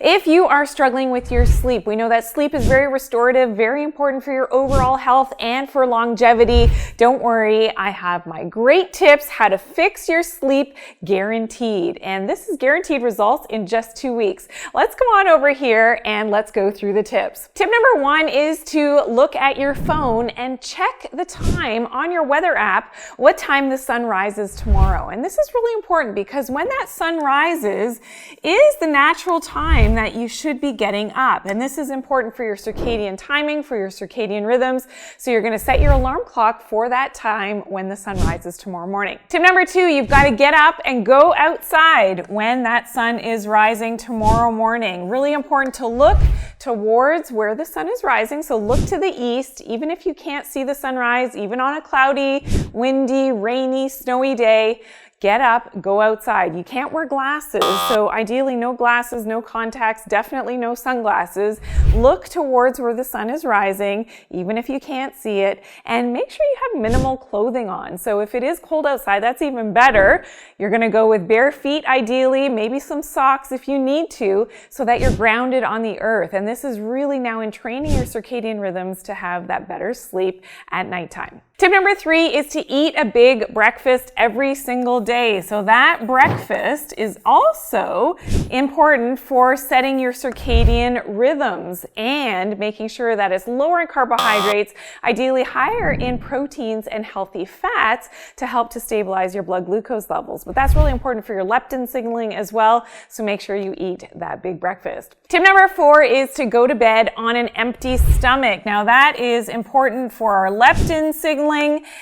If you are struggling with your sleep, we know that sleep is very restorative, very important for your overall health and for longevity. Don't worry, I have my great tips how to fix your sleep guaranteed. And this is guaranteed results in just 2 weeks. Let's come on over here and let's go through the tips. Tip number 1 is to look at your phone and check the time on your weather app, what time the sun rises tomorrow. And this is really important because when that sun rises is the natural time that you should be getting up. And this is important for your circadian timing, for your circadian rhythms. So you're going to set your alarm clock for that time when the sun rises tomorrow morning. Tip number 2, you've got to get up and go outside when that sun is rising tomorrow morning. Really important to look towards where the sun is rising. So look to the east, even if you can't see the sunrise, even on a cloudy, windy, rainy, snowy day. Get up, go outside. You can't wear glasses, so ideally no glasses, no contacts, definitely no sunglasses. Look towards where the sun is rising, even if you can't see it, and make sure you have minimal clothing on. So if it is cold outside, that's even better. You're gonna go with bare feet ideally, maybe some socks if you need to, so that you're grounded on the earth. And this is really now in training your circadian rhythms to have that better sleep at nighttime. Tip number 3 is to eat a big breakfast every single day. So that breakfast is also important for setting your circadian rhythms and making sure that it's lower in carbohydrates, ideally higher in proteins and healthy fats to help to stabilize your blood glucose levels. But that's really important for your leptin signaling as well, so make sure you eat that big breakfast. Tip number 4 is to go to bed on an empty stomach. Now that is important for our leptin signaling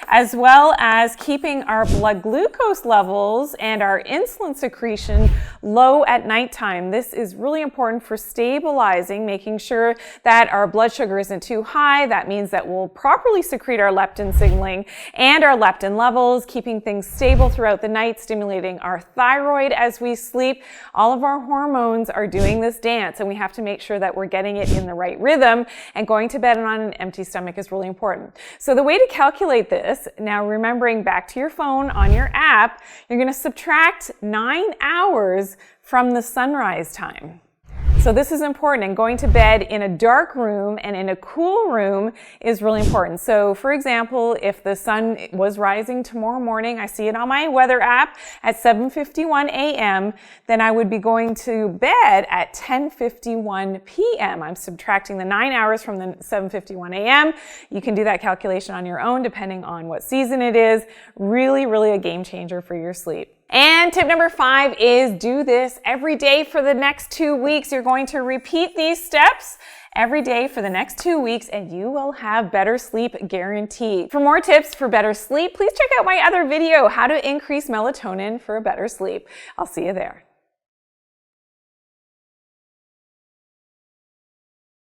as well as keeping our blood glucose levels and our insulin secretion low at nighttime. This is really important for stabilizing, making sure that our blood sugar isn't too high. That means that we'll properly secrete our leptin signaling and our leptin levels, keeping things stable throughout the night, stimulating our thyroid as we sleep. All of our hormones are doing this dance, and we have to make sure that we're getting it in the right rhythm, and going to bed on an empty stomach is really important. So the way to calculate this, now remembering back to your phone on your app, you're going to subtract 9 hours from the sunrise time. So this is important, and going to bed in a dark room and in a cool room is really important. So for example, if the sun was rising tomorrow morning, I see it on my weather app at 7:51 a.m., then I would be going to bed at 10:51 p.m. I'm subtracting the 9 hours from the 7:51 a.m. You can do that calculation on your own depending on what season it is. Really, really a game changer for your sleep. And tip number 5 is do this every day for the next 2 weeks. You're going to repeat these steps every day for the next 2 weeks, and you will have better sleep guaranteed. For more tips for better sleep, please check out my other video, how to increase melatonin for a better sleep. I'll see you there.